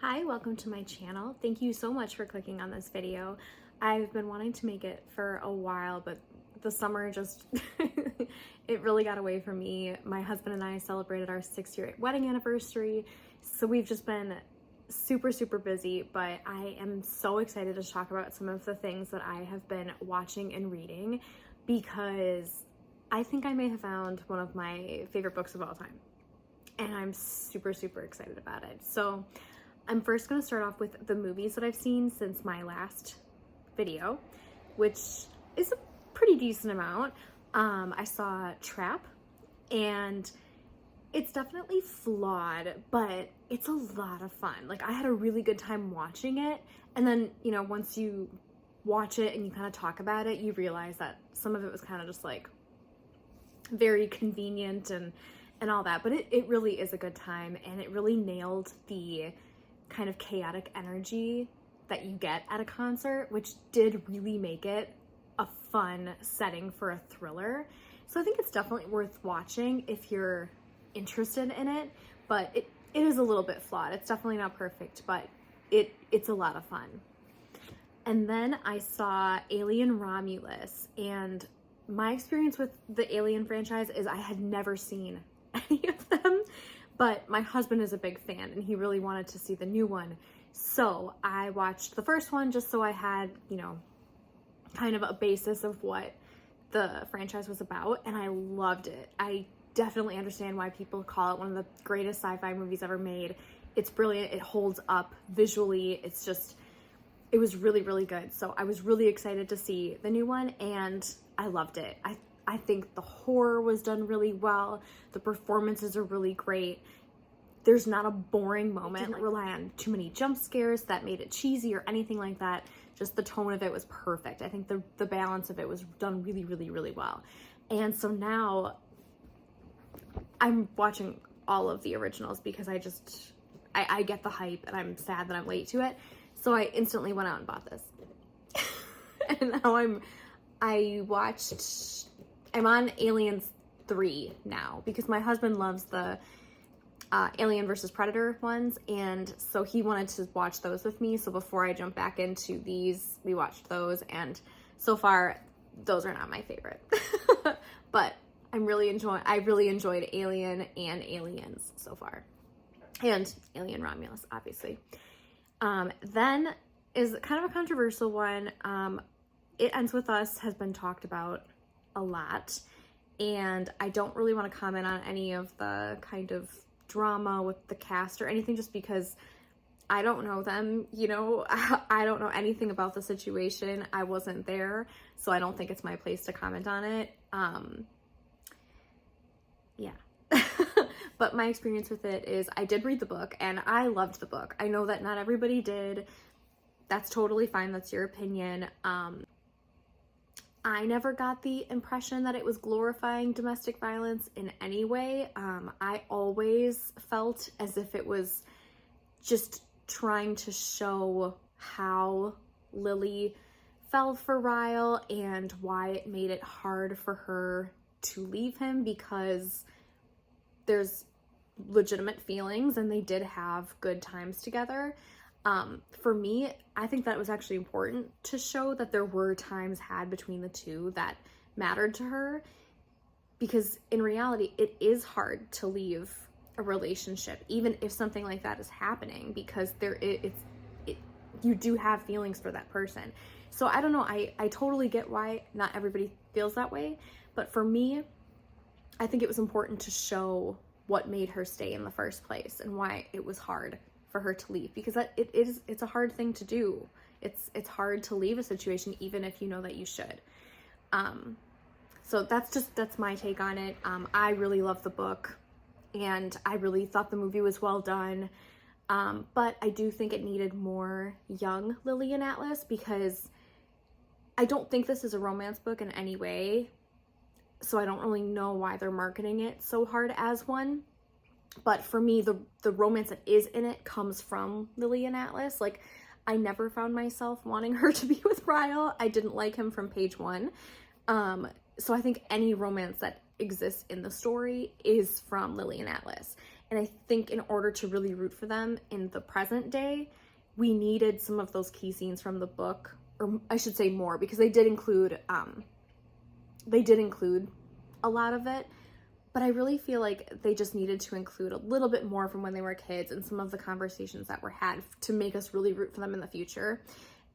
Hi, welcome to my channel. Thank you so much for clicking on this video. I've been wanting to make it for a while, but the summer just, it really got away from me. My husband and I celebrated our 6-year wedding anniversary, so we've just been super busy, but I am so excited to talk about some of the things that I have been watching and reading because I think I may have found one of my favorite books of all time, and I'm super excited about it. So I'm first going to start off with the movies that I've seen since my last video, which is a pretty decent amount. I saw Trap, and it's definitely flawed, but it's a lot of fun. Like, I had a really good time watching it, and then, you know, once you watch it and you kind of talk about it, you realize that some of it was kind of just like very convenient and all that, but it really is a good time, and it really nailed the kind of chaotic energy that you get at a concert, which did really make it a fun setting for a thriller. So I think it's definitely worth watching if you're interested in it, but it is a little bit flawed. It's definitely not perfect, but it's a lot of fun. And then I saw Alien Romulus, and my experience with the Alien franchise is I had never seen any of them, but my husband is a big fan and he really wanted to see the new one. So I watched the first one just so I had, you know, kind of a basis of what the franchise was about, and I loved it. I definitely understand why people call it one of the greatest sci-fi movies ever made. It's brilliant. It holds up visually. It's just, it was really good. So I was really excited to see the new one, and I loved it. I think the horror was done really well. The performances are really great. There's not a boring moment. It didn't rely on too many jump scares that made it cheesy or anything like that. Just the tone of it was perfect. I think the balance of it was done really well. And so now I'm watching all of the originals because I get the hype, and I'm sad that I'm late to it. So I instantly went out and bought this. And now I'm on Aliens 3 now because my husband loves the Alien versus Predator ones, and so he wanted to watch those with me. So before I jump back into these, we watched those, and so far those are not my favorite. But I really enjoyed Alien and Aliens so far, and Alien Romulus, obviously. Then is kind of a controversial one. It Ends With Us has been talked about a lot, and I don't really want to comment on any of the kind of drama with the cast or anything, just because I don't know them, you know. I don't know anything about the situation. I wasn't there, so I don't think it's my place to comment on it. Yeah. But my experience with it is I did read the book, and I loved the book. I know that not everybody did. That's totally fine. That's your opinion. I never got the impression that it was glorifying domestic violence in any way. I always felt as if it was just trying to show how Lily fell for Ryle and why it made it hard for her to leave him, because there's legitimate feelings and they did have good times together. For me, I think that it was actually important to show that there were times had between the two that mattered to her, because in reality, it is hard to leave a relationship, even if something like that is happening, because you do have feelings for that person. So I don't know, I totally get why not everybody feels that way, but for me, I think it was important to show what made her stay in the first place and why it was hard for her to leave, because it's a hard thing to do. It's hard to leave a situation even if you know that you should. So that's my take on it. I really love the book, and I really thought the movie was well done. But I do think it needed more young Lillian Atlas, because I don't think this is a romance book in any way. So I don't really know why they're marketing it so hard as one. But for me, the romance that is in it comes from Lillian Atlas. Like, I never found myself wanting her to be with Ryle. I didn't like him from page 1. So I think any romance that exists in the story is from Lillian Atlas. And I think in order to really root for them in the present day, we needed some of those key scenes from the book, or I should say more, because they did include a lot of it, but I really feel like they just needed to include a little bit more from when they were kids and some of the conversations that were had to make us really root for them in the future.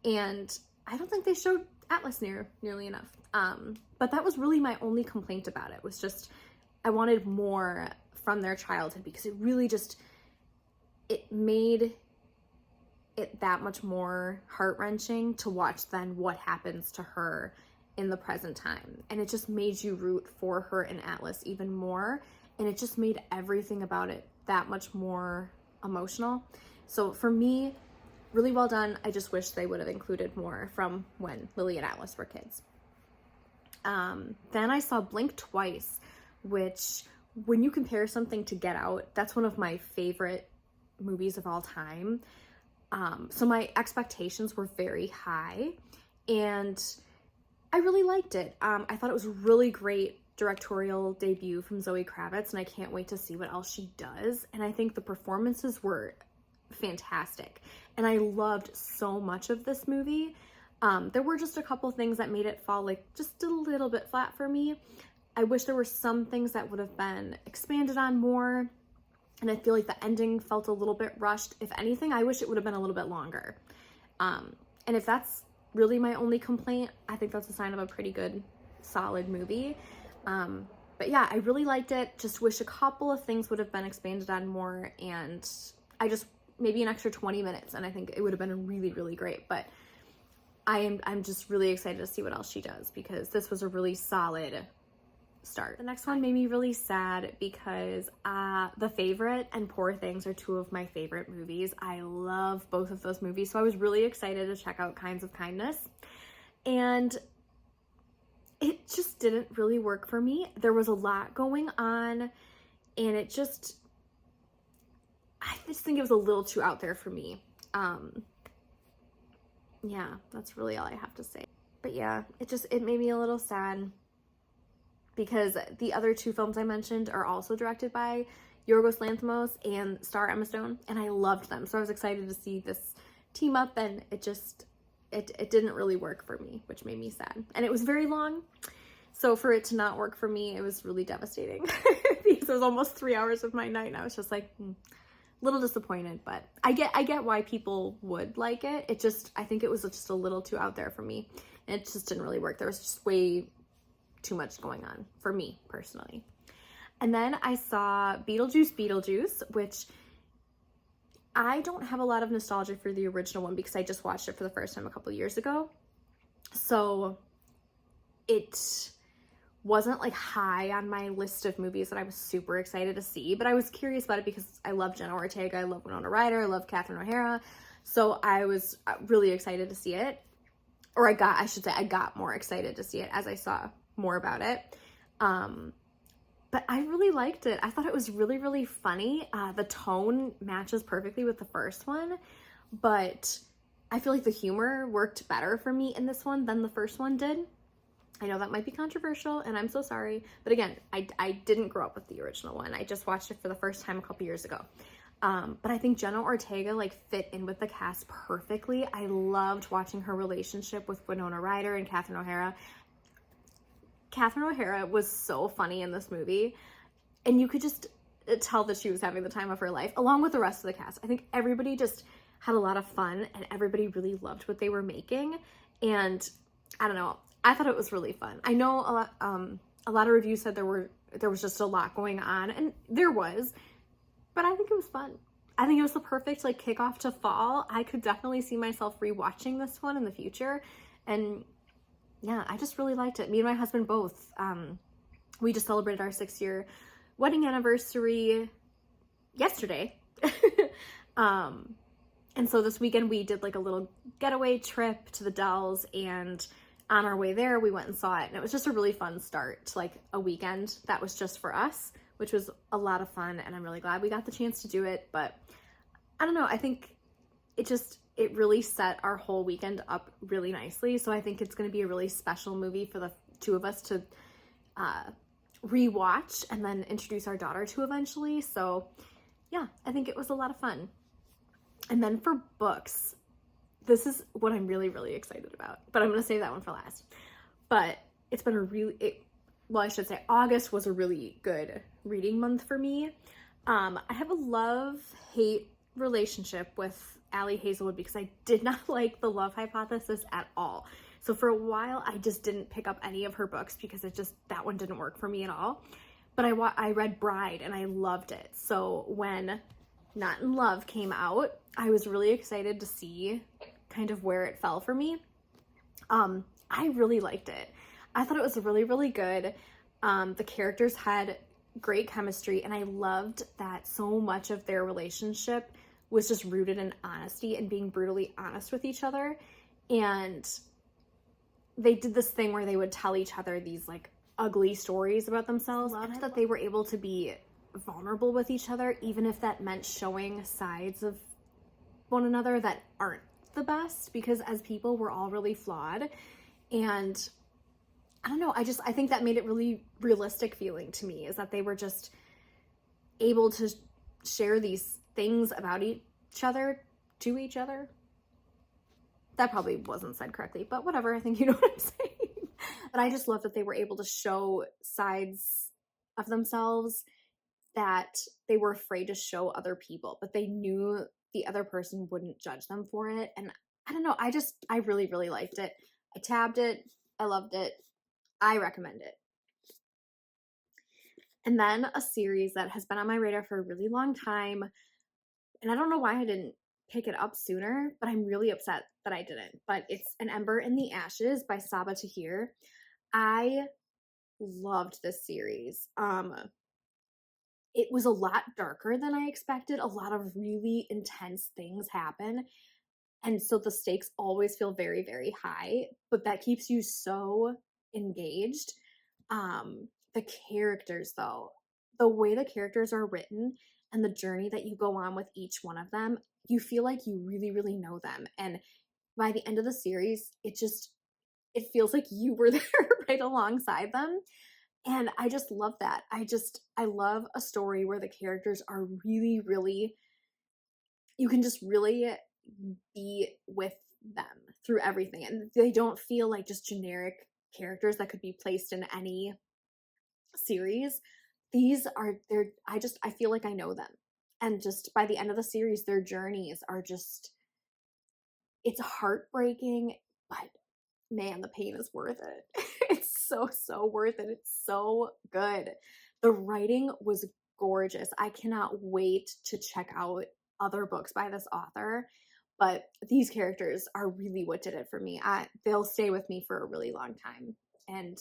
And I don't think they showed Atlas nearly enough. But that was really my only complaint about it, was just I wanted more from their childhood, because it really just, it made it that much more heart-wrenching to watch than what happens to her in the present time. And it just made you root for her and Atlas even more, and it just made everything about it that much more emotional. So for me, really well done. I just wish they would have included more from when Lily and Atlas were kids. Then I saw Blink Twice, which, when you compare something to Get Out, that's one of my favorite movies of all time. So my expectations were very high, and I really liked it. I thought it was a really great directorial debut from Zoe Kravitz, and I can't wait to see what else she does. And I think the performances were fantastic, and I loved so much of this movie. There were just a couple things that made it fall like just a little bit flat for me. I wish there were some things that would have been expanded on more, and I feel like the ending felt a little bit rushed. If anything, I wish it would have been a little bit longer. And if that's really my only complaint, I think that's a sign of a pretty good, solid movie. But yeah, I really liked it. Just wish a couple of things would have been expanded on more, and maybe an extra 20 minutes, and I think it would have been really, really great. But I'm just really excited to see what else she does, because this was a really solid start. The next one made me really sad, because The Favorite and Poor Things are two of my favorite movies. I love both of those movies, so I was really excited to check out Kinds of Kindness, and it just didn't really work for me. There was a lot going on, and I just think it was a little too out there for me. Yeah, that's really all I have to say. But yeah, it made me a little sad, because the other two films I mentioned are also directed by Yorgos Lanthimos and star Emma Stone, and I loved them. So I was excited to see this team up, and it didn't really work for me, which made me sad. And it was very long, so for it to not work for me, it was really devastating because it was almost 3 hours of my night, and I was just like, a little disappointed. But I get why people would like it. I think it was just a little too out there for me, and it just didn't really work. There was just way too much going on for me personally. And then I saw Beetlejuice, which I don't have a lot of nostalgia for the original one, because I just watched it for the first time a couple years ago. So it wasn't like high on my list of movies that I was super excited to see, but I was curious about it because I love Jenna Ortega, I love Winona Ryder, I love Catherine O'Hara. So I was really excited to see it. Or I got more excited to see it as I saw more about it. But I really liked it. I thought it was really, really funny. The tone matches perfectly with the first one, but I feel like the humor worked better for me in this one than the first one did. I know that might be controversial, and I'm so sorry, but again, I didn't grow up with the original one. I just watched it for the first time a couple years ago. But I think Jenna Ortega fit in with the cast perfectly. I loved watching her relationship with Winona Ryder and Catherine O'Hara. Catherine O'Hara was so funny in this movie, and you could just tell that she was having the time of her life, along with the rest of the cast. I think everybody just had a lot of fun, and everybody really loved what they were making, and I don't know, I thought it was really fun. I know a lot of reviews said there was just a lot going on, and there was, but I think it was fun. I think it was the perfect kickoff to fall. I could definitely see myself rewatching this one in the future, and yeah, I just really liked it. Me and my husband both. We just celebrated our 6-year wedding anniversary yesterday. And so this weekend we did a little getaway trip to the Dells, and on our way there we went and saw it, and it was just a really fun start to a weekend that was just for us, which was a lot of fun, and I'm really glad we got the chance to do it. But I don't know, I think it really set our whole weekend up really nicely. So I think it's going to be a really special movie for the two of us to rewatch and then introduce our daughter to eventually. So yeah, I think it was a lot of fun. And then for books, this is what I'm really, really excited about, but I'm going to save that one for last. But it's been I should say August was a really good reading month for me. I have a love-hate relationship with Ali Hazelwood because I did not like The Love Hypothesis at all. So for a while, I just didn't pick up any of her books because that one didn't work for me at all. But I read Bride and I loved it. So when Not in Love came out, I was really excited to see kind of where it fell for me. I really liked it. I thought it was really, really good. The characters had great chemistry, and I loved that so much of their relationship was just rooted in honesty and being brutally honest with each other. And they did this thing where they would tell each other these like ugly stories about themselves. I loved that they were able to be vulnerable with each other, even if that meant showing sides of one another that aren't the best, because as people, we're all really flawed. And I don't know, I think that made it really realistic feeling to me, is that they were just able to share these things about each other to each other. That probably wasn't said correctly, but whatever, I think you know what I'm saying. But I just love that they were able to show sides of themselves that they were afraid to show other people, but they knew the other person wouldn't judge them for it. And I don't know, I really, really liked it. I tabbed it. I loved it. I recommend it. And then a series that has been on my radar for a really long time, and I don't know why I didn't pick it up sooner, but I'm really upset that I didn't. But it's An Ember in the Ashes by Sabaa Tahir. I loved this series. It was a lot darker than I expected. A lot of really intense things happen. And so the stakes always feel very, very high, but that keeps you so engaged. The characters, though, the way the characters are written and the journey that you go on with each one of them, you feel like you really, really know them. And by the end of the series, it feels like you were there right alongside them. And I just love that. I love a story where the characters are really, really, you can just really be with them through everything. And they don't feel like just generic characters that could be placed in any series. I feel like I know them. And just by the end of the series, their journeys are just, it's heartbreaking, but man, the pain is worth it. It's so worth it. It's so good. The writing was gorgeous. I cannot wait to check out other books by this author, but these characters are really what did it for me. They'll stay with me for a really long time. And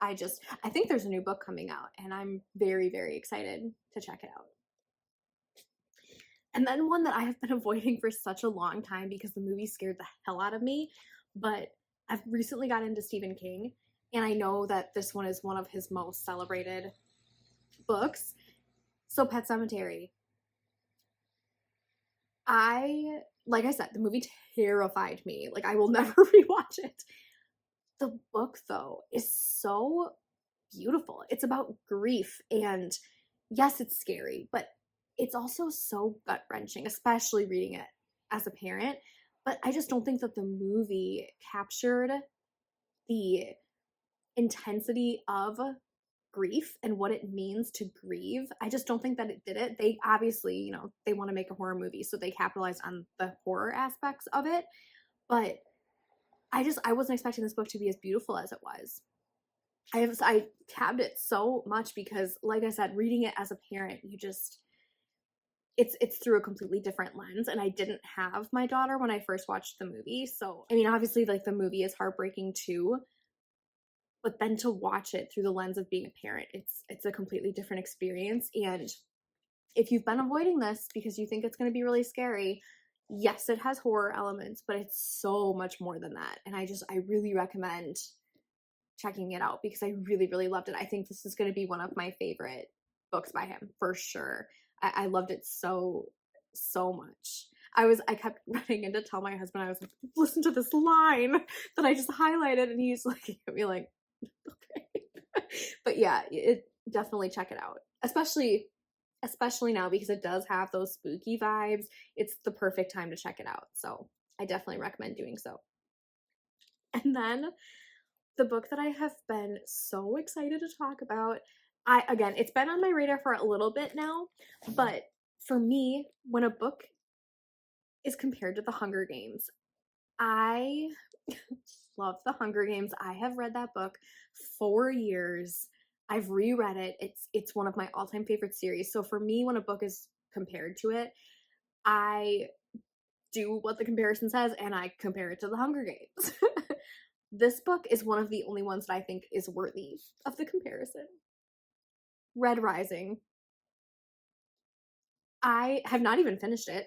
I think there's a new book coming out, and I'm very, very excited to check it out. And then one that I have been avoiding for such a long time because the movie scared the hell out of me, but I've recently got into Stephen King, and I know that this one is one of his most celebrated books. So Pet Sematary. Like I said, the movie terrified me. Like, I will never rewatch it. The book, though, is so beautiful. It's about grief, and yes, it's scary, but it's also so gut-wrenching, especially reading it as a parent. But I just don't think that the movie captured the intensity of grief and what it means to grieve. I just don't think that it did it. They obviously, they want to make a horror movie, so they capitalized on the horror aspects of it. But I wasn't expecting this book to be as beautiful as it was. I tabbed it so much because, like I said, reading it as a parent, it's through a completely different lens, and I didn't have my daughter when I first watched the movie. So, I mean, obviously, like, the movie is heartbreaking too, but then to watch it through the lens of being a parent, it's a completely different experience. And if you've been avoiding this because you think it's going to be really scary, yes, it has horror elements, but it's so much more than that. And I really recommend checking it out because I really, really loved it. I think this is going to be one of my favorite books by him for sure. I loved it so much. I kept running in to tell my husband, I was like, listen to this line that I just highlighted, and he's looking at me like, okay. But yeah, definitely check it out. Especially especially now because it does have those spooky vibes. It's the perfect time to check it out. So I definitely recommend doing so. And then the book that I have been so excited to talk about, again, it's been on my radar for a little bit now, but for me, when a book is compared to The Hunger Games, I love The Hunger Games. I have read that book 4 years. I've reread it. It's one of my all-time favorite series. So for me, when a book is compared to it, I do what the comparison says and I compare it to The Hunger Games. This book is one of the only ones that I think is worthy of the comparison. Red Rising. I have not even finished it.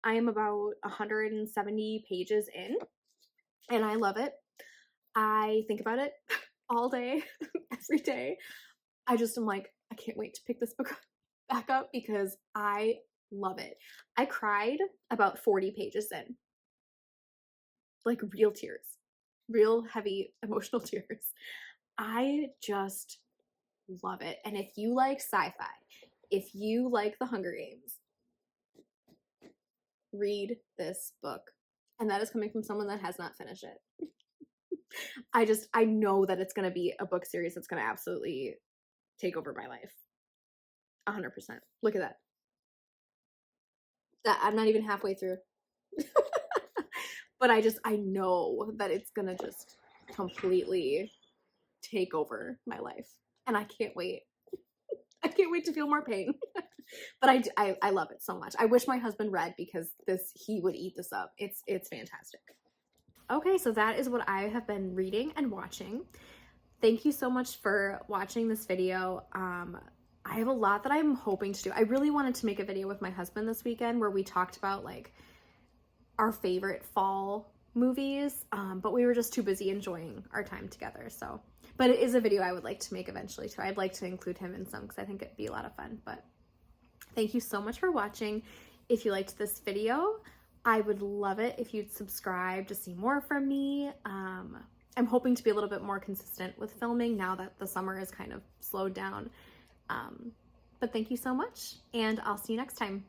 I am about 170 pages in, and I love it. I think about it all day, every day. I just am like, I can't wait to pick this book back up because I love it. I cried about 40 pages in. Like real tears. Real heavy emotional tears. I just love it. And if you like sci-fi, if you like The Hunger Games, read this book. And that is coming from someone that has not finished it. I know that it's going to be a book series that's going to absolutely take over my life. 100%. Look at that. I'm not even halfway through. But I know that it's going to just completely take over my life. And I can't wait. I can't wait to feel more pain. But I love it so much. I wish my husband read because he would eat this up. It's fantastic. Okay, so that is what I have been reading and watching. Thank you so much for watching this video. I have a lot that I'm hoping to do. I really wanted to make a video with my husband this weekend where we talked about like our favorite fall movies, but we were just too busy enjoying our time together. So, but it is a video I would like to make eventually too. I'd like to include him in some because I think it'd be a lot of fun. But thank you so much for watching. If you liked this video, I would love it if you'd subscribe to see more from me. I'm hoping to be a little bit more consistent with filming now that the summer is kind of slowed down. But thank you so much, and I'll see you next time.